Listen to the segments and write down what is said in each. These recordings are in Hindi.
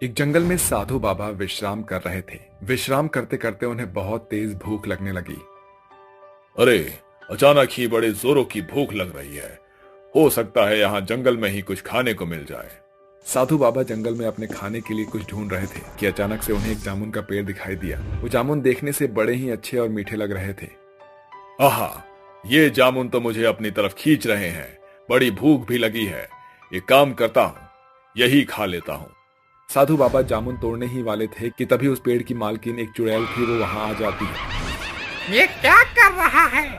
एक जंगल में साधु बाबा विश्राम कर रहे थे। विश्राम करते करते उन्हें बहुत तेज भूख लगने लगी। अरे, अचानक ही बड़े जोरों की भूख लग रही है। हो सकता है यहाँ जंगल में ही कुछ खाने को मिल जाए। साधु बाबा जंगल में अपने खाने के लिए कुछ ढूंढ रहे थे कि अचानक से उन्हें एक जामुन का पेड़ दिखाई दिया। वो जामुन देखने से बड़े ही अच्छे और मीठे लग रहे थे। आहा, ये जामुन तो मुझे अपनी तरफ खींच रहे हैं। बड़ी भूख भी लगी है। ये काम करता हूँ, यही खा लेता हूँ। साधु बाबा जामुन तोड़ने ही वाले थे कि तभी उस पेड़ की मालकिन एक चुड़ैल थी, वो वहां आ जाती है। ये क्या कर रहा है?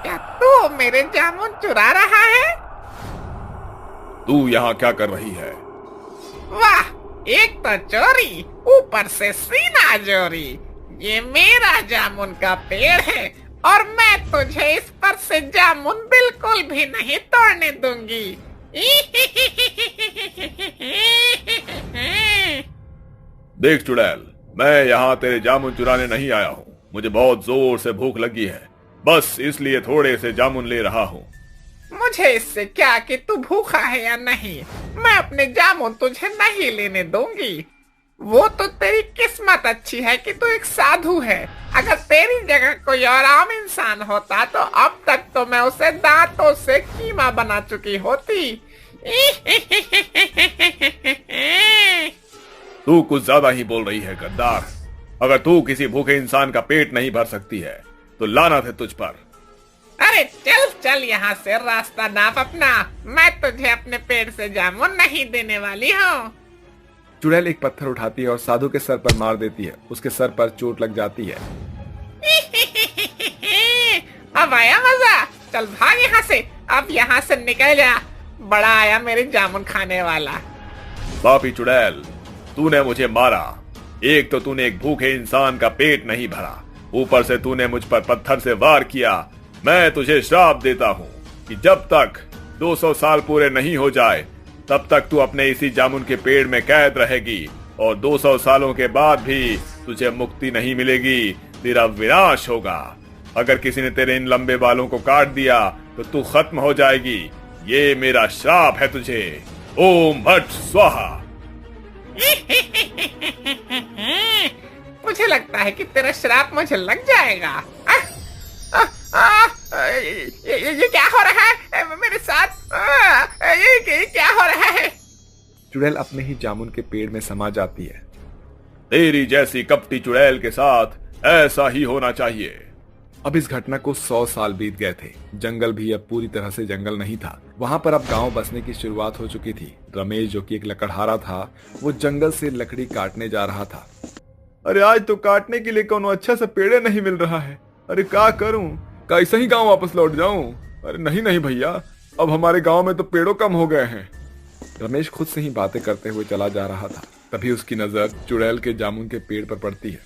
क्या तू मेरे जामुन चुरा रहा है? तू यहाँ क्या कर रही है? वाह, एक तो चोरी, ऊपर से सीना चोरी। ये मेरा जामुन का पेड़ है और मैं तुझे इस पर से जामुन बिल्कुल भी नहीं तोड़ने दूंगी। देख चुड़ैल, मैं यहाँ तेरे जामुन चुराने नहीं आया हूँ। मुझे बहुत जोर से भूख लगी है, बस इसलिए थोड़े से जामुन ले रहा हूँ। मुझे इससे क्या कि तू भूखा है या नहीं, मैं अपने जामुन तुझे नहीं लेने दूंगी। वो तो तेरी किस्मत अच्छी है कि तू एक साधु है। अगर तेरी जगह कोई और आम इंसान होता तो अब तक तो मैं उसे दांतों से कीमा बना चुकी होती। तू कुछ ज्यादा ही बोल रही है गद्दार। अगर तू किसी भूखे इंसान का पेट नहीं भर सकती है तो लानत है तुझ पर। अरे चल चल यहाँ से, रास्ता नाप अपना। मैं तुझे अपने पेड़ से जामुन नहीं देने वाली हूँ। चुड़ैल एक पत्थर उठाती है और साधु के सर पर मार देती है। उसके सर पर चोट लग जाती है। अब आया मजा, चल भाग यहाँ से। अब यहाँ से निकल जा, बड़ा आया मेरे जामुन खाने वाला। पापी चुड़ैल, तूने मुझे मारा। एक तो तूने एक भूखे इंसान का पेट नहीं भरा, ऊपर से तूने मुझ पर पत्थर से वार किया। मैं तुझे श्राप देता हूँ कि जब तक 200 साल पूरे नहीं हो जाए तब तक तू अपने इसी जामुन के पेड़ में कैद रहेगी और 200 सालों के बाद भी तुझे मुक्ति नहीं मिलेगी। तेरा विनाश होगा। अगर किसी ने तेरे इन लंबे बालों को काट दिया तो तू खत्म हो जाएगी। ये मेरा श्राप है तुझे। ओम भट स्वाहा। मुझे लगता है कि तेरा श्राप मुझे लग जाएगा। ये क्या हो रहा है मेरे साथ? ये क्या हो रहा है? चुड़ैल अपने ही जामुन के पेड़ में समा जाती है। तेरी जैसी कपटी चुड़ैल के साथ ऐसा ही होना चाहिए। अब इस घटना को 100 साल बीत गए थे। जंगल भी अब पूरी तरह से जंगल नहीं था। वहां पर अब गांव बसने की शुरुआत हो चुकी थी। रमेश, जो कि एक लकड़हारा था, वो जंगल से लकड़ी काटने जा रहा था। अरे आज तो काटने के लिए कोनो अच्छा सा पेड़ नहीं मिल रहा है। अरे क्या करूं? कैसे ही गांव वापस लौट जाऊं? अरे नहीं नहीं भैया, अब हमारे गांव में तो पेड़ों कम हो गए हैं। रमेश खुद से ही बातें करते हुए चला जा रहा था। तभी उसकी नजर चुड़ैल के जामुन के पेड़ पर पड़ती है।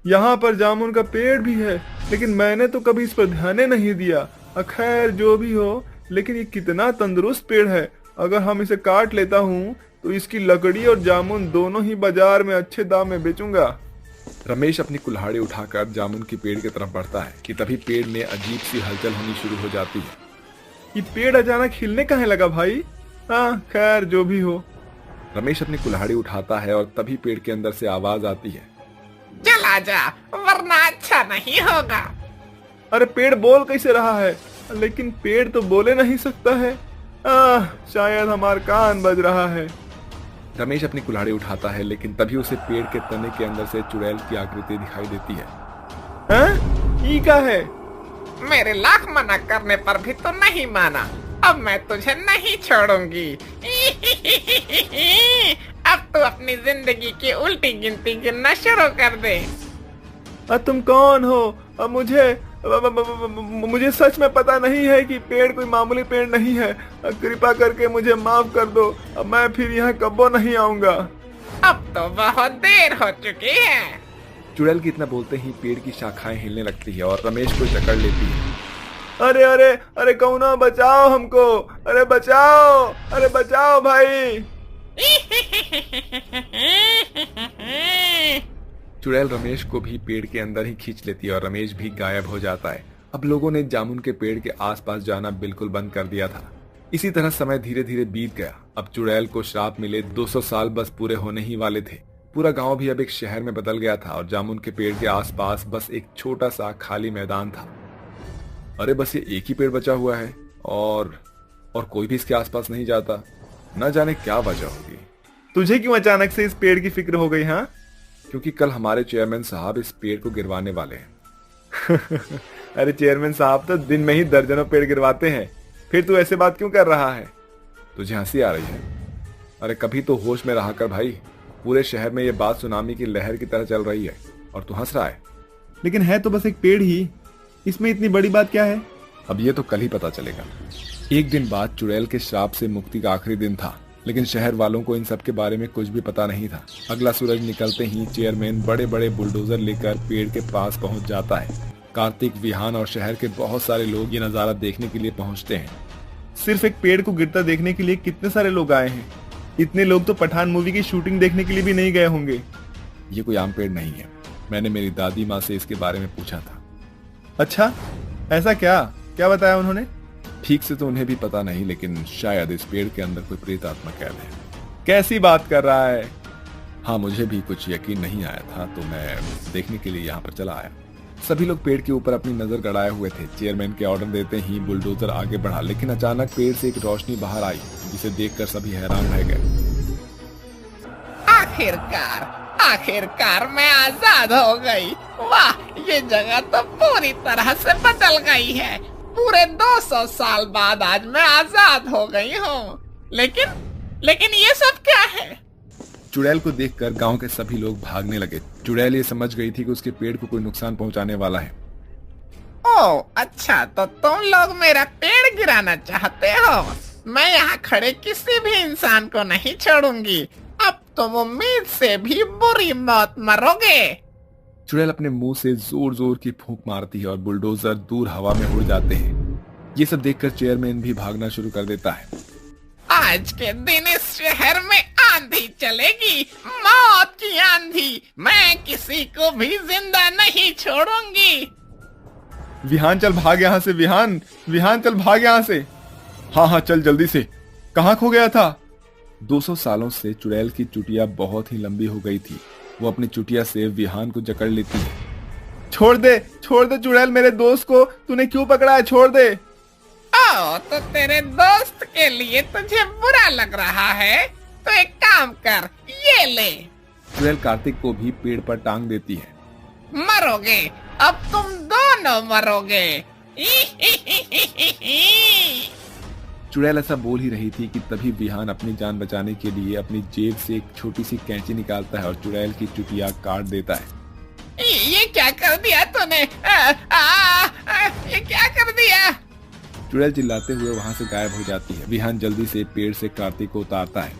यहाँ पर जामुन का पेड़ भी है, लेकिन मैंने तो कभी इस पर ध्यान नहीं दिया। खैर जो भी हो, लेकिन ये कितना तंदुरुस्त पेड़ है। अगर हम इसे काट लेता हूँ तो इसकी लकड़ी और जामुन दोनों ही बाजार में अच्छे दाम में बेचूंगा। रमेश अपनी कुल्हाड़ी उठाकर जामुन की पेड़ की तरफ बढ़ता है कि तभी पेड़ में अजीब सी हलचल होनी शुरू हो जाती है। ये पेड़ अचानक हिलने कहाँ लगा भाई? हाँ खैर जो भी हो। रमेश अपनी कुल्हाड़ी उठाता है और तभी पेड़ के अंदर से आवाज आती है, चला जा वरना अच्छा नहीं होगा। अरे पेड़ बोल कैसे रहा है? लेकिन पेड़ तो बोले नहीं सकता है। शायद हमारा कान बज रहा है। रमेश अपनी कुल्हाड़ी उठाता है, लेकिन तभी उसे पेड़ के तने के अंदर से चुड़ैल की आकृति दिखाई देती है। ये क्या है? मेरे लाख मना करने पर भी तो नहीं माना। अब मैं तुझे नहीं छोड़ूंगी। अब तू अपनी जिंदगी की उल्टी गिनती गिनना शुरू कर दे। तुम कौन हो? मुझे सच में पता नहीं है कि पेड़ कोई मामूली पेड़ नहीं है। कृपा करके मुझे माफ कर दो। मैं फिर यहाँ कब्बो नहीं आऊंगा। अब तो बहुत देर हो चुकी है। चुड़ैल की इतना बोलते ही पेड़ की शाखाएं हिलने लगती है और रमेश को जकड़ लेती है। अरे अरे अरे कौनो बचाओ हमको! अरे बचाओ! अरे बचाओ भाई! चुड़ैल रमेश को भी पेड़ के अंदर ही खींच लेती है और रमेश भी गायब हो जाता है। अब लोगों ने जामुन के पेड़ के आसपास जाना बिल्कुल बंद कर दिया था। इसी तरह समय धीरे धीरे बीत गया। अब चुड़ैल को श्राप मिले 200 साल बस पूरे होने ही वाले थे। पूरा गांव भी अब एक शहर में बदल गया था और जामुन के पेड़ के आसपास बस एक छोटा सा खाली मैदान था। अरे बस ये एक ही पेड़ बचा हुआ है और कोई भी इसके आसपास नहीं जाता। न जाने क्या वजह होगी। तुझे क्यों अचानक से इस पेड़ की फिक्र हो गई? हाँ, क्योंकि कल हमारे चेयरमैन साहब इस पेड़ को गिरवाने वाले हैं। अरे चेयरमैन साहब तो दिन में ही दर्जनों पेड़ गिरवाते हैं, फिर तू ऐसे बात क्यों कर रहा है? तुझे हंसी आ रही है? अरे कभी तो होश में रहा कर भाई। पूरे शहर में ये बात सुनामी की लहर की तरह चल रही है और तू हंस रहा है। लेकिन है तो बस एक पेड़ ही, इसमें इतनी बड़ी बात क्या है? अब ये तो कल ही पता चलेगा। एक दिन बाद चुड़ैल के श्राप से मुक्ति का आखिरी दिन था, लेकिन शहर वालों को इन सब के बारे में कुछ भी पता नहीं था। अगला सूरज निकलते ही चेयरमैन बड़े बड़े बुलडोजर लेकर पेड़ के पास पहुंच जाता है। कार्तिक, विहान और शहर के बहुत सारे लोग ये नजारा देखने के लिए पहुंचते हैं। सिर्फ एक पेड़ को गिरता देखने के लिए कितने सारे लोग आए हैं। इतने लोग तो पठान मूवी की शूटिंग देखने के लिए भी नहीं गए होंगे। ये कोई आम पेड़ नहीं है। मैंने मेरी दादी माँ से इसके बारे में पूछा था। अच्छा, ऐसा क्या क्या बताया उन्होंने? ठीक से तो उन्हें भी पता नहीं, लेकिन शायद इस पेड़ के अंदर कोई प्रेत आत्मा कैद है। कैसी बात कर रहा है? हाँ, मुझे भी कुछ यकीन नहीं आया था तो मैं देखने के लिए यहाँ पर चला आया। सभी लोग पेड़ के ऊपर अपनी नजर गड़ाए हुए थे। चेयरमैन के ऑर्डर देते ही बुलडोजर आगे बढ़ा, लेकिन अचानक पेड़ से एक रोशनी बाहर आई जिसे देखकर सभी हैरान रह गए। आखिरकार मैं आजाद हो गई। वाह, ये जगह तो पूरी तरह से बदल गई है। पूरे 200 साल बाद आज मैं आजाद हो गई हूँ। लेकिन ये सब क्या है? चुड़ैल को देखकर गांव के सभी लोग भागने लगे। चुड़ैल ये समझ गई थी कि उसके पेड़ को कोई नुकसान पहुंचाने वाला है। ओह अच्छा, तो तुम लोग मेरा पेड़ गिराना चाहते हो? मैं यहाँ खड़े किसी भी इंसान को नहीं छोड़ूंगी। अब तुम उम्मीद से भी बुरी मौत मरोगे। चुड़ैल अपने मुंह से जोर जोर की फूंक मारती है और बुलडोजर दूर हवा में उड़ जाते हैं। ये सब देखकर चेयरमैन भी भागना शुरू कर देता है। आज के दिन इस शहर में आंधी चलेगी, मौत की आंधी। मैं किसी को भी जिंदा नहीं छोड़ूंगी। विहान चल भाग यहाँ से। विहान चल भाग यहाँ से। हाँ चल जल्दी से। कहाँ खो गया था? 200 सालों से चुड़ैल की चुटिया बहुत ही लंबी हो गई थी। वो अपनी चुटिया से विहान को जकड़ लेती है। छोड़ दे चुड़ैल, मेरे दोस्त को तूने क्यों पकड़ा है? छोड़ दे। तो तेरे दोस्त के लिए तुझे बुरा लग रहा है, तो एक काम कर, ये ले। चुड़ैल कार्तिक को भी पेड़ पर टांग देती है। मरोगे, अब तुम दोनों मरोगे। चुड़ैल ऐसा बोल ही रही थी कि तभी विहान अपनी जान बचाने के लिए अपनी जेब से एक छोटी सी कैंची निकालता है और चुड़ैल की चुटिया काट देता है। ये क्या कर दिया तूने? ये क्या कर दिया? चुड़ैल चिल्लाते हुए वहाँ से गायब हो जाती है। विहान जल्दी से पेड़ से कार्तिक को उतारता है।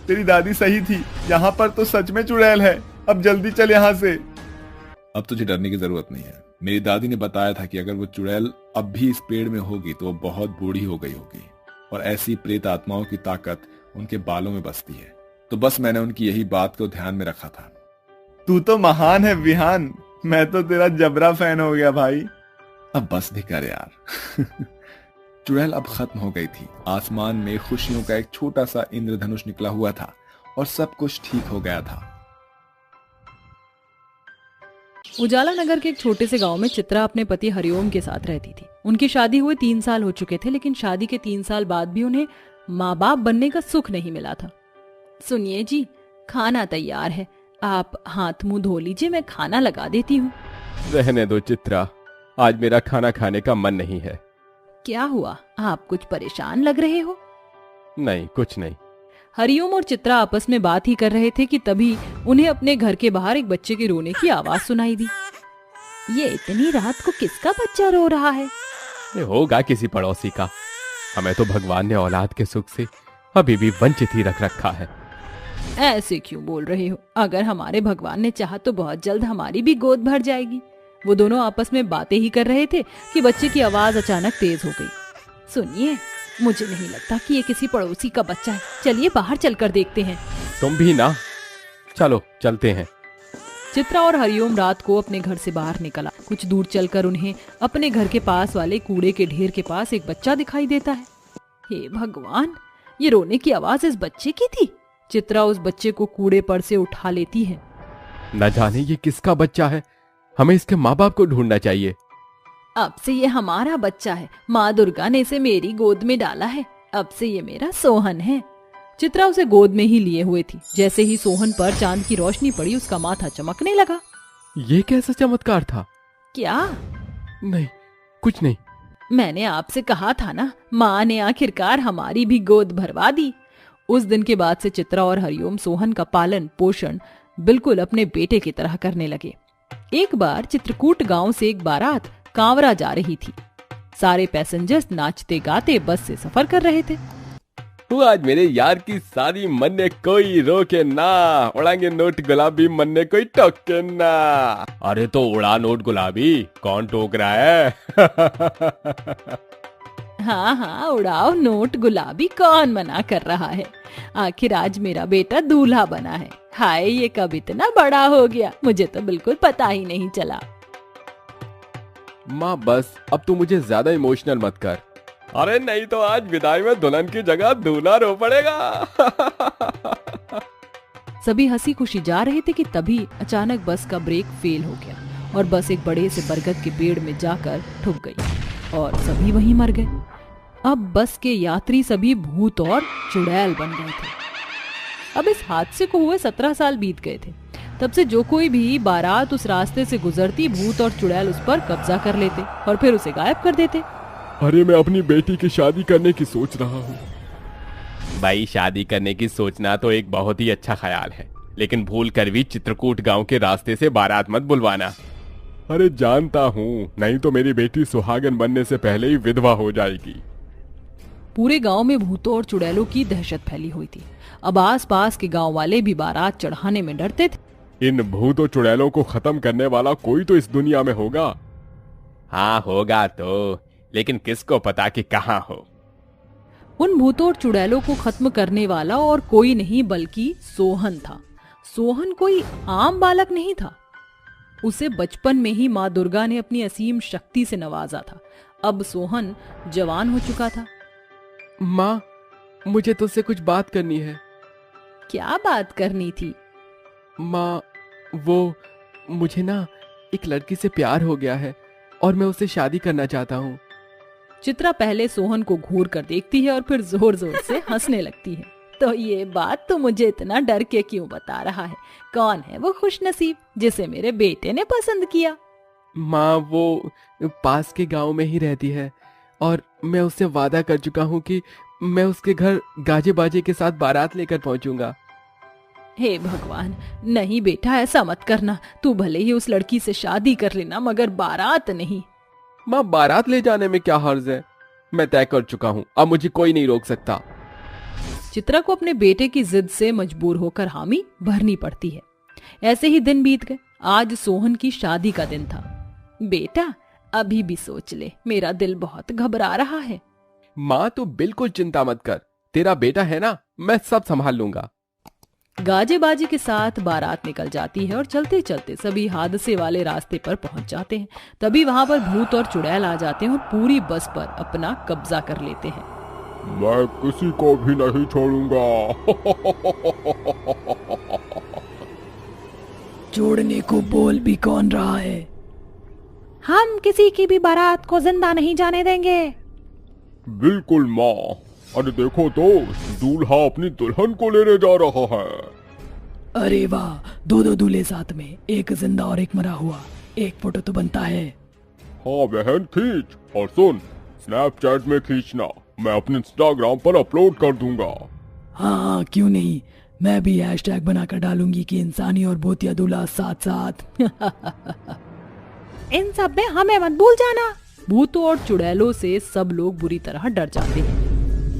तेरी दादी सही थी, यहाँ पर तो सच में चुड़ैल है। अब जल्दी चल यहाँ से। अब तुझे डरने की जरूरत नहीं है। मेरी दादी ने बताया था कि अगर वो चुड़ैल अब भी इस पेड़ में होगी तो वो बहुत बूढ़ी हो गई होगी और ऐसी प्रेत आत्माओं की ताकत उनके बालों में बसती है। तो बस मैंने उनकी यही बात को ध्यान में रखा था। तू तो महान है विहान, मैं तो तेरा जबरा फैन हो गया भाई। अब बस भी कर यार। चुड़ैल अब खत्म हो गई थी। आसमान में खुशियों का एक छोटा सा इंद्रधनुष निकला हुआ था और सब कुछ ठीक हो गया था। उजाला नगर के एक छोटे से गांव में चित्रा अपने पति हरिओम के साथ रहती थी। उनकी शादी हुए 3 साल हो चुके थे, लेकिन शादी के 3 साल बाद भी उन्हें माँ बाप बनने का सुख नहीं मिला था। सुनिए जी, खाना तैयार है, आप हाथ मुंह धो लीजिए, मैं खाना लगा देती हूँ। रहने दो चित्रा, आज मेरा खाना खाने का मन नहीं है। क्या हुआ, आप कुछ परेशान लग रहे हो? नहीं, कुछ नहीं। हरिओम और चित्रा आपस में बात ही कर रहे थे कि तभी उन्हें अपने घर के बाहर एक बच्चे के रोने की आवाज सुनाई दी। ये इतनी रात को किसका बच्चा रो रहा है? ये होगा किसी पड़ोसी का। हमें तो भगवान ने औलाद के सुख से अभी भी वंचित ही रख रखा है। ऐसे क्यों बोल रहे हो? अगर हमारे भगवान ने चाहा तो बहुत जल्द हमारी भी गोद भर जाएगी। वो दोनों आपस में बातें ही कर रहे थे कि बच्चे की आवाज अचानक तेज हो गई। सुनिए, मुझे नहीं लगता कि ये किसी पड़ोसी का बच्चा है। चलिए बाहर चलकर देखते हैं। तुम भी ना, चलो चलते हैं। चित्रा और हरिओम रात को अपने घर से बाहर निकला। कुछ दूर चलकर उन्हें अपने घर के पास वाले कूड़े के ढेर के पास एक बच्चा दिखाई देता है। हे भगवान, ये रोने की आवाज इस बच्चे की थी। चित्रा उस बच्चे को कूड़े पर से उठा लेती है। न जाने ये किसका बच्चा है, हमें इसके माँ बाप को ढूंढना चाहिए। अब से ये हमारा बच्चा है, माँ दुर्गा ने इसे मेरी गोद में डाला है, अब से ये मेरा सोहन है। चित्रा उसे गोद में ही लिए हुए थी। जैसे ही सोहन पर चांद की रोशनी पड़ी, उसका माथा चमकने लगा। ये कैसा चमत्कार था? क्या? नहीं, कुछ नहीं। मैंने आपसे कहा था ना, माँ ने आखिरकार हमारी भी गोद भरवा दी। उस दिन के बाद से चित्रा और हरिओम सोहन का पालन पोषण बिल्कुल अपने बेटे की तरह करने लगे। एक बार चित्रकूट गांव से एक बारात कांवरा जा रही थी। सारे पैसेंजर्स नाचते गाते बस से सफर कर रहे थे। आज मेरे यार की शादी, मन्ने कोई रोके ना, उड़ाएंगे नोट गुलाबी, मन्ने कोई टोके ना। अरे तो उड़ा नोट गुलाबी, कौन टोक रहा है? हाँ हाँ, उड़ाओ नोट गुलाबी, कौन मना कर रहा है। आखिर आज मेरा बेटा दूल्हा बना है। हाय, ये कब इतना बड़ा हो गया, मुझे तो बिल्कुल पता ही नहीं चला। माँ बस, अब तू मुझे ज्यादा इमोशनल मत कर। अरे नहीं तो आज विदाई में दुल्हन की जगह दूल्हा रो पड़ेगा। सभी हंसी खुशी जा रहे थे कि तभी अचानक बस का ब्रेक फेल हो गया और बस एक बड़े से बरगद के पेड़ में जाकर ठुक गई और सभी वहीं मर गए। अब बस के यात्री सभी भूत और चुड़ैल बन गए थे। अब इस हादसे को हुए 17 साल बीत गए थे। तब से जो कोई भी बारात उस रास्ते से गुजरती, भूत और चुड़ैल उस पर कब्जा कर लेते और फिर उसे गायब कर देते। अरे मैं अपनी बेटी की शादी करने की सोच रहा हूँ। भाई, शादी करने की सोचना तो एक बहुत ही अच्छा ख्याल है, लेकिन भूल कर भी चित्रकूट गांव के रास्ते से बारात मत बुलवाना। अरे जानता हूँ, नहीं तो मेरी बेटी सुहागन बनने से पहले ही विधवा हो जाएगी। पूरे गांव में भूतों और चुड़ैलों की दहशत फैली हुई थी। अब आस पास के गांव वाले भी बारात चढ़ाने में डरते थे। इन भूतों चुड़ैलों को खत्म करने वाला कोई तो इस दुनिया में होगा। हाँ होगा तो, लेकिन किसको पता कि कहाँ हो। उन भूतों और चुड़ैलों को खत्म करने वाला और कोई नहीं बल्कि सोहन था। सोहन कोई आम बालक नहीं था। उसे बचपन में ही माँ दुर्गा ने अपनी असीम शक्ति से नवाजा था। अब सोहन जवान हो चुका था। माँ, मुझे तुझसे कुछ बात करनी है। क्या बात करनी थी? माँ, वो मुझे ना एक लड़की से प्यार हो गया है और मैं उससे शादी करना चाहता हूँ। चित्रा पहले सोहन को घूर कर देखती है और फिर जोर जोर से हंसने लगती है। तो ये बात तो मुझे इतना डर के क्यों बता रहा है? कौन है वो खुशनसीब जिसे मेरे बेटे ने पसंद किया? माँ, वो पास के गांव में ही रहती है और मैं उससे वादा कर चुका हूँ कि मैं उसके घर गाजे बाजे के साथ बारात लेकर पहुंचूंगा। हे भगवान, नहीं बेटा, ऐसा मत करना। तू भले ही उस लड़की से शादी कर लेना, मगर बारात नहीं। माँ, बारात ले जाने में क्या हर्ज है? मैं तय कर चुका हूँ, अब मुझे कोई नहीं रोक सकता। चित्रा को अपने बेटे की जिद से मजबूर होकर हामी भरनी पड़ती है। ऐसे ही दिन बीत गए। आज सोहन की शादी का दिन था। बेटा, अभी भी सोच ले, मेरा दिल बहुत घबरा रहा है। माँ, तू बिल्कुल चिंता मत कर, तेरा बेटा है ना, मैं सब संभाल लूंगा। गाजे बाजे के साथ बारात निकल जाती है और चलते चलते सभी हादसे वाले रास्ते पर पहुंच जाते हैं। तभी वहां पर भूत और चुड़ैल आ जाते हैं और पूरी बस पर अपना कब्जा कर लेते हैं। मैं किसी को भी नहीं छोड़ूंगा। छोड़ने को बोल भी कौन रहा है? हम किसी की भी बारात को जिंदा नहीं जाने देंगे। बिल्कुल माँ। अरे देखो तो, दूल्हा अपनी दुल्हन को लेने जा रहा है। अरे वाह, दो दूल्हे साथ में, एक जिंदा और एक मरा हुआ। एक फोटो तो बनता है। हाँ बहन, खींच, और सुन, स्नैपचैट में खींचना, मैं अपने इंस्टाग्राम पर अपलोड कर दूंगा। हाँ, क्यों नहीं, मैं भी हैशटैग बनाकर डालूंगी कि इंसानी और भूतिया दूल्हा साथ साथ। इन सब में हमें मत भूल जाना। भूतों और चुड़ैलों से सब लोग बुरी तरह डर जाते हैं।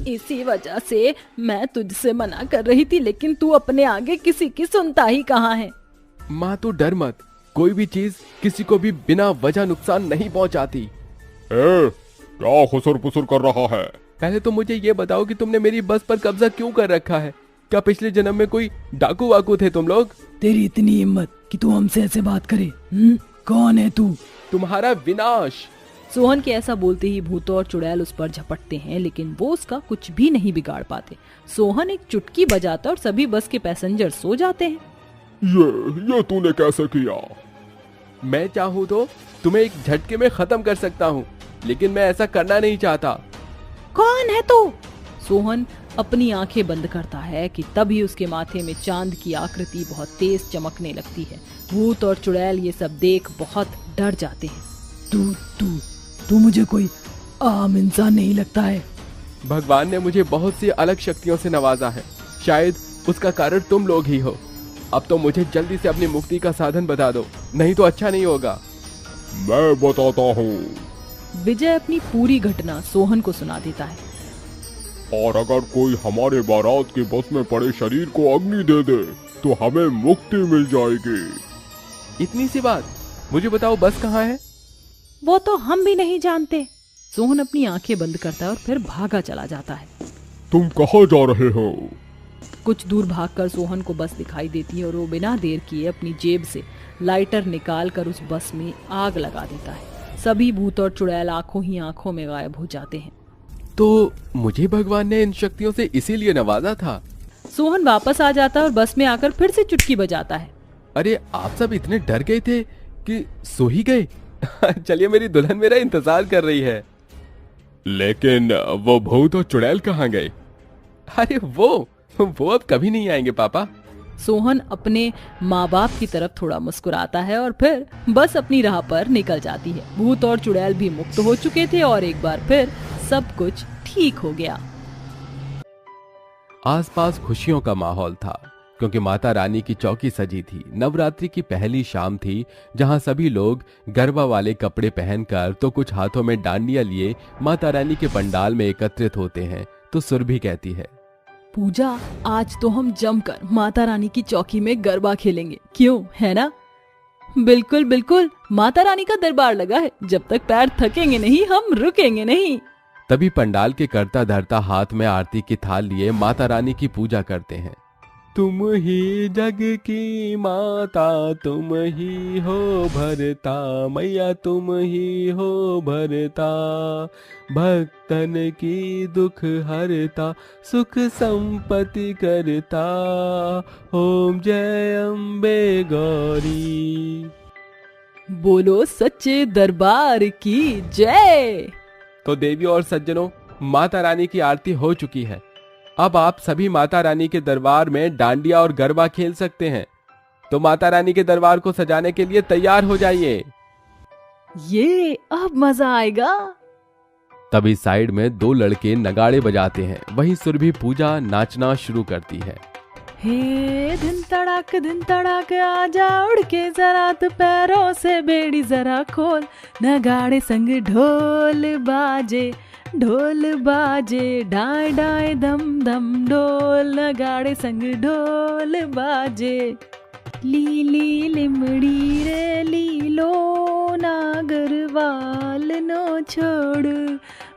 इसी वजह से मैं तुझसे मना कर रही थी, लेकिन तू अपने आगे किसी की सुनता ही कहाँ है। माँ, तू डर मत, कोई भी चीज किसी को भी बिना वजह नुकसान नहीं पहुँचाती। क्या खुसुर पुसुर कर रहा है? पहले तो मुझे ये बताओ कि तुमने मेरी बस पर कब्जा क्यों कर रखा है? क्या पिछले जन्म में कोई डाकू वाकू थे तुम लोग? तेरी इतनी हिम्मत कि तू हमसे ऐसे बात करे? कौन है तू? तुम्हारा विनाश। सोहन के ऐसा बोलते ही भूतो और चुड़ैल उस पर झपटते हैं, लेकिन वो उसका कुछ भी नहीं बिगाड़ पाते। सोहन एक चुटकी बजाता और सभी बस के पैसेंजर सो जाते हैं। ये तूने कैसे किया? मैं चाहूँ तो तुम्हें एक झटके में खत्म कर सकता हूँ, लेकिन मैं ऐसा करना नहीं चाहता। कौन है तू? सोहन अपनी आंखें बंद करता है कि तभी उसके माथे में चांद की आकृति बहुत तेज चमकने लगती है। भूत और चुड़ैल ये सब देख बहुत डर जाते हैं। तू मुझे कोई आम इंसान नहीं लगता है। भगवान ने मुझे बहुत सी अलग शक्तियों से नवाजा है, शायद उसका कारण तुम लोग ही हो। अब तो मुझे जल्दी से अपनी मुक्ति का साधन बता दो, नहीं तो अच्छा नहीं होगा। मैं बताता हूँ। विजय अपनी पूरी घटना सोहन को सुना देता है। और अगर कोई हमारे बारात के बस में पड़े शरीर को अग्नि दे दे तो हमें मुक्ति मिल जाएगी। इतनी सी बात? मुझे बताओ बस कहाँ है? वो तो हम भी नहीं जानते। सोहन अपनी आंखें बंद करता है और फिर भागा चला जाता है। तुम कहाँ जा रहे हो? कुछ दूर भागकर सोहन को बस दिखाई देती है और वो बिना देर किए अपनी जेब से लाइटर निकाल कर उस बस में आग लगा देता है। सभी भूत और चुड़ैल आंखों ही आंखों में गायब हो जाते हैं। तो मुझे भगवान ने इन शक्तियों से इसीलिए नवाजा था। सोहन वापस आ जाता है और बस में आकर फिर से चुटकी बजाता है। अरे आप सब इतने डर गए थे कि सो ही गए। चलिए, मेरी दुल्हन मेरा इंतजार कर रही है। लेकिन वो भूत और चुड़ैल कहाँ गए? अरे वो अब कभी नहीं आएंगे पापा। सोहन अपने माँ बाप की तरफ थोड़ा मुस्कुराता है और फिर बस अपनी राह पर निकल जाती है। भूत और चुड़ैल भी मुक्त हो चुके थे और एक बार फिर सब कुछ ठीक हो गया। आसपास खुशियों का माहौल था, क्योंकि माता रानी की चौकी सजी थी। नवरात्रि की पहली शाम थी, जहां सभी लोग गरबा वाले कपड़े पहनकर तो कुछ हाथों में डांडिया लिए माता रानी के पंडाल में एकत्रित होते हैं। तो सुरभि कहती है, पूजा, आज तो हम जमकर माता रानी की चौकी में गरबा खेलेंगे, क्यों, है ना? बिल्कुल बिल्कुल, माता रानी का दरबार लगा है, जब तक पैर थकेंगे नहीं हम रुकेंगे नहीं। तभी पंडाल के करता धरता हाथ में आरती की थाल लिए माता रानी की पूजा करते हैं। तुम ही जग की माता, तुम ही हो भरता, मैया तुम ही हो भरता, भक्तन की दुख हरता, सुख संपत्ति करता, ओम जय अम्बे गौरी। बोलो सच्चे दरबार की जय। तो देवियों और सज्जनों, माता रानी की आरती हो चुकी है। अब आप सभी माता रानी के दरबार में डांडिया और गरबा खेल सकते हैं। तो माता रानी के दरबार को सजाने के लिए तैयार हो जाइए। ये अब मजा आएगा। तभी साइड में दो लड़के नगाड़े बजाते हैं। वहीं सुरभि पूजा नाचना शुरू करती है। हे दिन तड़ाक आजा उड़ के जरा, तो पैरों से बेड़ी जरा खोल, नगाड़े संग ढोल बाजे, डाय डाय दम दम ढोल, नगाड़े संग ढोल बाजे। लीली लिमड़ी रे लीलो, नागरवाल नो छोड़,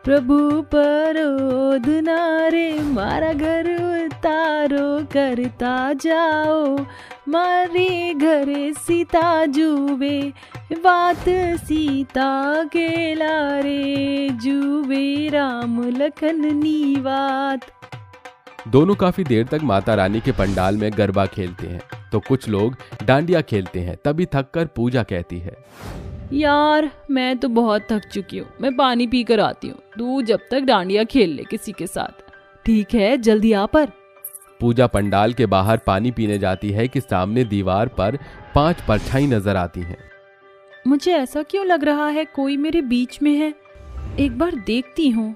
प्रभु परोधना रे, मारा घर उतारो करता जाओ, मारी घरे सीता जुवे, बात सीता के लारे, जुवे राम लखन नीवात। दोनों काफी देर तक माता रानी के पंडाल में गरबा खेलते हैं। तो कुछ लोग डांडिया खेलते हैं। तभी थककर पूजा कहती है, यार मैं तो बहुत थक चुकी हूँ, मैं पानी पी कर आती हूँ, तू जब तक डांडिया खेल ले किसी के साथ। ठीक है, जल्दी आ पर। पूजा पंडाल के बाहर पानी पीने जाती है कि सामने दीवार पर 5 परछाई नजर आती हैं। मुझे ऐसा क्यों लग रहा है कोई मेरे बीच में है, एक बार देखती हूँ।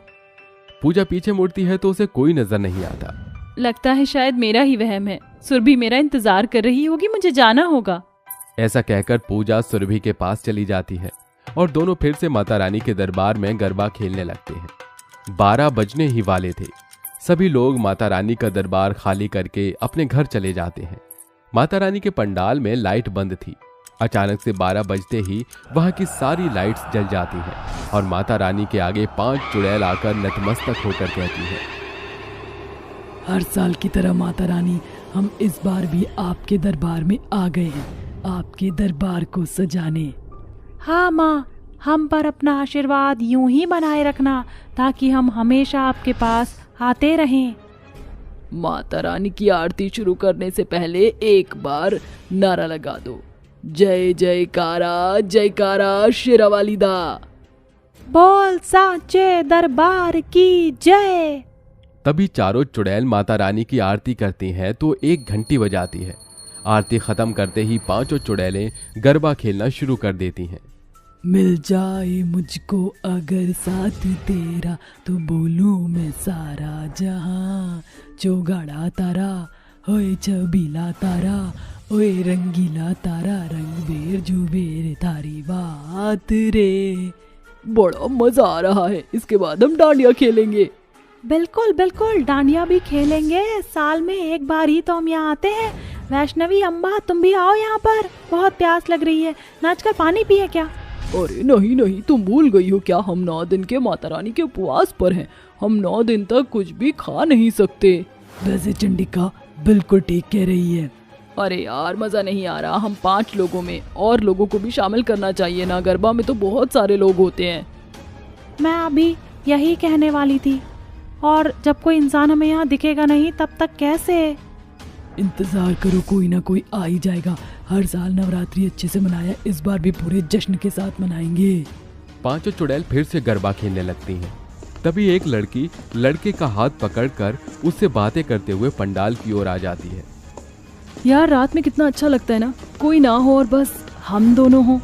पूजा पीछे मुड़ती है तो उसे कोई नजर नहीं आता। लगता है शायद मेरा ही वहम है, सुरभि मेरा इंतजार कर रही होगी, मुझे जाना होगा। ऐसा कहकर पूजा सुरभि के पास चली जाती है और दोनों फिर से माता रानी के दरबार में गरबा खेलने लगते हैं। 12 बजने ही वाले थे। सभी लोग माता रानी का दरबार खाली करके अपने घर चले जाते हैं। माता रानी के पंडाल में लाइट बंद थी। अचानक से 12 बजते ही वहां की सारी लाइट्स जल जाती हैं और माता रानी के आगे 5 चुड़ैल आकर नतमस्तक होकर कहती है, हर साल की तरह माता रानी, हम इस बार भी आपके दरबार में आ गए हैं, आपके दरबार को सजाने। हाँ माँ, हम पर अपना आशीर्वाद यूं ही बनाए रखना ताकि हम हमेशा आपके पास आते रहें। माता रानी की आरती शुरू करने से पहले एक बार नारा लगा दो, जय जयकारा शेरावाली दा। बोल साचे दरबार की जय। तभी चारों चुड़ैल माता रानी की आरती करती हैं तो एक घंटी बजाती है। आरती खत्म करते ही पांचों चुड़ैलें गरबा खेलना शुरू कर देती हैं। मिल जाए मुझको अगर साथ तेरा तो बोलूं मैं सारा जहां, चौगाड़ा तारा होए छबीला तारा, ओए रंगीला तारा, रंग बेर जुबेर तारी बात रे। बड़ा मजा आ रहा है, इसके बाद हम डांडिया खेलेंगे। बिल्कुल बिल्कुल, डांडिया भी खेलेंगे। साल में एक बार ही तो हम यहाँ आते हैं। वैष्णवी, अम्बा, तुम भी आओ यहाँ पर, बहुत प्यास लग रही है। नाचकर पानी पिए क्या? अरे नहीं, तुम भूल गई हो क्या, हम 9 दिन के माता रानी के उपवास पर हैं। हम 9 दिन तक कुछ भी खा नहीं सकते। वैसे चंडिका बिल्कुल ठीक कह रही है। अरे यार, मजा नहीं आ रहा। हम 5 लोगों में और लोगों को भी शामिल करना चाहिए ना, गरबा में तो बहुत सारे लोग होते हैं। मैं अभी यही कहने वाली थी, और जब कोई इंसान हमें यहाँ दिखेगा नहीं तब तक कैसे? इंतजार करो, कोई ना कोई आ ही जाएगा। हर साल नवरात्रि अच्छे से मनाया, इस बार भी पूरे जश्न के साथ मनाएंगे। पांचों चुड़ैल फिर से गरबा खेलने लगती हैं। तभी एक लड़की लड़के का हाथ पकड़कर उससे बातें करते हुए पंडाल की ओर आ जाती है। यार, रात में कितना अच्छा लगता है ना, कोई ना हो और बस हम दोनों हो।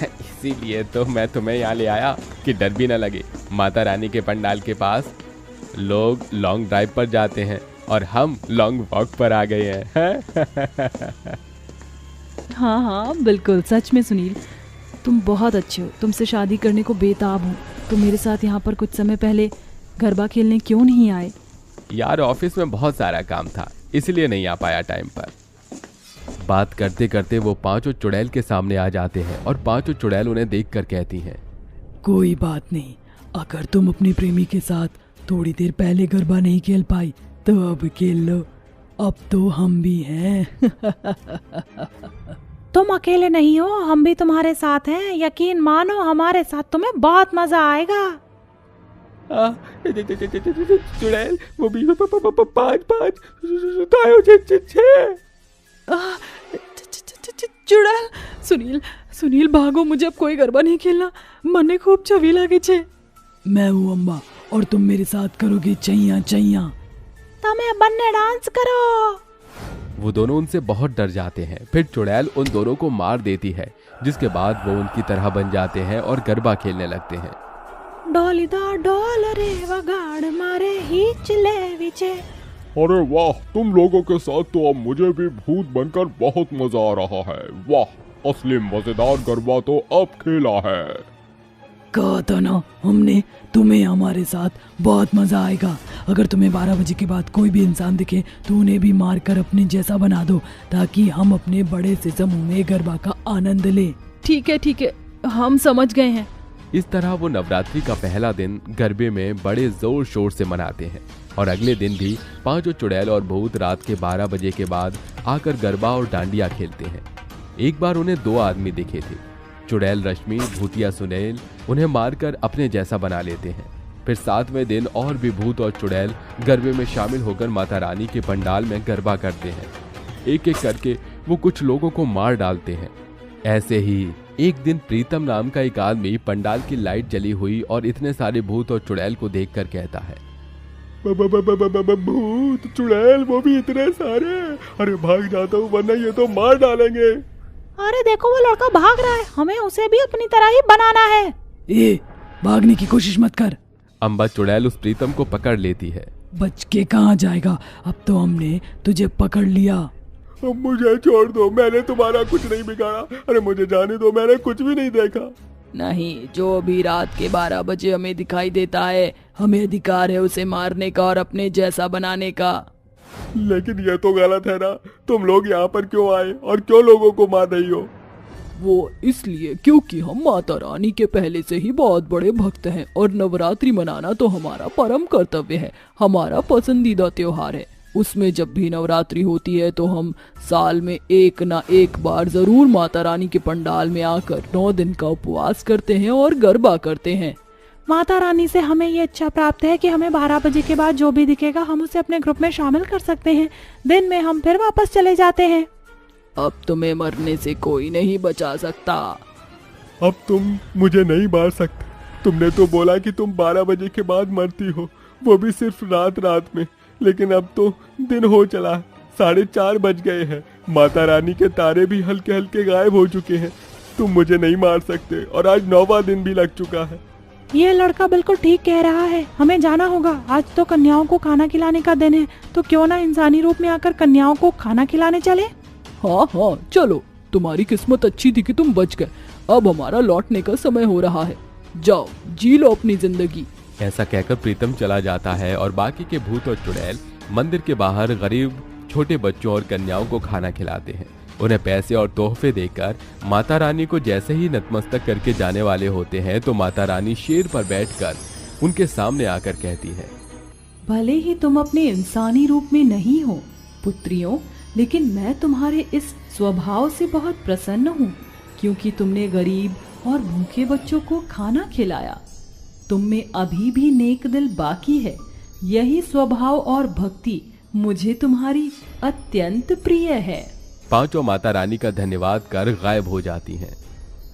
इसीलिए तो मैं तुम्हें यहाँ ले आया कि डर भी न लगे। माता रानी के पंडाल के पास लोग लॉन्ग ड्राइव पर जाते हैं और हम लॉन्ग वॉक पर आ गए हैं। हाँ, बिल्कुल सच में सुनील, तुम बहुत अच्छे हो। तुमसे शादी करने को बेताब हूँ। तुम मेरे साथ यहाँ पर कुछ समय पहले गरबा खेलने क्यों नहीं आए? यार, ऑफिस में बहुत सारा काम था, इसलिए नहीं आ पाया टाइम पर। बात करते करते वो पांचों चुड़ैल के सामने आ जाते हैं और पांचों चुड़ैल उन्हें देखकर कहती हैं, कोई बात नहीं, अगर तुम अपने प्रेमी के साथ थोड़ी देर पहले गरबा नहीं खेल पाई तो अब खेल लो, अब तो हम भी हैं। तुम अकेले नहीं हो, हम भी तुम्हारे साथ हैं। यकीन मानो, हमारे साथ तुम्हें बहुत मजा आएगा। चुड़ैल वो भी 5 चुड़ैल, सुनील भागो, मुझे अब कोई गरबा नहीं खेलना, मने खूब छवि लागे छे। मैं हूँ अम्बा और तुम मेरे साथ करोगे चैया चैया। तुम्हें बन्ने डांस करो। वो दोनों उनसे बहुत डर जाते हैं। फिर चुड़ैल उन दोनों को मार देती है, जिसके बाद वो उनकी तरह बन जाते हैं और गरबा खेलने लगते हैं। डोलीदा डोल रे वगाड़ मारे ही चिले विचे। अरे वाह, तुम लोगों के साथ तो अब मुझे भी भूत बनकर बहुत मजा आ रहा है। वाह, असली मजेदार गरबा तो अब खेला है। कहा था ना हमने, तुम्हें हमारे साथ बहुत मजा आएगा। अगर तुम्हें 12 बजे के बाद कोई भी इंसान दिखे तो उन्हें भी मार कर अपने जैसा बना दो, ताकि हम अपने बड़े से समूह में गरबा का आनंद लें। ठीक है, हम समझ गए हैं। इस तरह वो नवरात्रि का पहला दिन गरबे में बड़े जोर शोर से मनाते हैं और अगले दिन भी पांचों चुड़ैल और भूत रात के 12 बजे के बाद आकर गरबा और डांडिया खेलते हैं। एक बार उन्हें 2 आदमी दिखे थे। चुड़ैल रश्मि, भूतिया सुनील उन्हें मारकर अपने जैसा बना लेते हैं। फिर 7वें दिन और भी भूत और चुड़ैल गरबे में शामिल होकर माता रानी के पंडाल में गरबा करते हैं। एक एक करके वो कुछ लोगों को मार डालते हैं। ऐसे ही एक दिन प्रीतम नाम का एक आदमी पंडाल की लाइट जली हुई और इतने सारे भूत और चुड़ैल को देखकर कहता है, भूत चुड़ैल वो भी इतने सारे, अरे भाग जाता हूँ वरना ये तो मार डालेंगे। अरे देखो, वो लड़का भाग रहा है, हमें उसे भी अपनी तरह ही बनाना है। ए, भागने की कोशिश मत कर। अम्बा चुड़ैल उस प्रीतम को पकड़ लेती है। बच के कहाँ जाएगा, अब तो हमने तुझे पकड़ लिया। अब मुझे छोड़ दो, मैंने तुम्हारा कुछ नहीं बिगाड़ा। अरे मुझे जाने दो, मैंने कुछ भी नहीं देखा। नहीं, जो भी रात के 12 बजे हमें दिखाई देता है, हमें अधिकार है उसे मारने का और अपने जैसा बनाने का। लेकिन ये तो गलत है ना, तुम लोग यहाँ पर क्यों आए और क्यों लोगों को मार रही हो? वो इसलिए क्योंकि हम माता रानी के पहले से ही बहुत बड़े भक्त हैं और नवरात्रि मनाना तो हमारा परम कर्तव्य है, हमारा पसंदीदा त्योहार है। उसमें जब भी नवरात्रि होती है तो हम साल में एक ना एक बार जरूर माता रानी के पंडाल में आकर 9 दिन का उपवास करते हैं और गरबा करते हैं। माता रानी से हमें ये इच्छा प्राप्त है कि हमें 12 बजे के बाद जो भी दिखेगा हम उसे अपने ग्रुप में शामिल कर सकते हैं। दिन में हम फिर वापस चले जाते हैं। अब तुम्हें मरने से कोई नहीं बचा सकता। अब तुम मुझे नहीं मार सकते। तुमने तो बोला कि तुम 12 बजे के बाद मरती हो, वो भी सिर्फ रात में। लेकिन अब तो दिन हो चला, 4:30 बज गए हैं। माता रानी के तारे भी हल्के हल्के गायब हो चुके हैं। तुम मुझे नहीं मार सकते और आज 9वां दिन भी लग चुका है। ये लड़का बिल्कुल ठीक कह रहा है, हमें जाना होगा। आज तो कन्याओं को खाना खिलाने का दिन है, तो क्यों ना इंसानी रूप में आकर कन्याओं को खाना खिलाने चले। हाँ चलो, तुम्हारी किस्मत अच्छी थी कि तुम बच गए। अब हमारा लौटने का समय हो रहा है, जाओ जी लो अपनी जिंदगी। ऐसा कहकर प्रीतम चला जाता है और बाकी के भूत और चुड़ैल मंदिर के बाहर गरीब छोटे बच्चों और कन्याओं को खाना खिलाते हैं। उन्हें पैसे और तोहफे देकर माता रानी को जैसे ही नतमस्तक करके जाने वाले होते हैं तो माता रानी शेर पर बैठकर उनके सामने आकर कहती है, भले ही तुम अपने इंसानी रूप में नहीं हो पुत्रियों, लेकिन मैं तुम्हारे इस स्वभाव से बहुत प्रसन्न हूँ, क्योंकि तुमने गरीब और भूखे बच्चों को खाना खिलाया। तुम में अभी भी नेक दिल बाकी है। यही स्वभाव और भक्ति मुझे तुम्हारी अत्यंत प्रिय है। पांचों माता रानी का धन्यवाद कर गायब हो जाती हैं।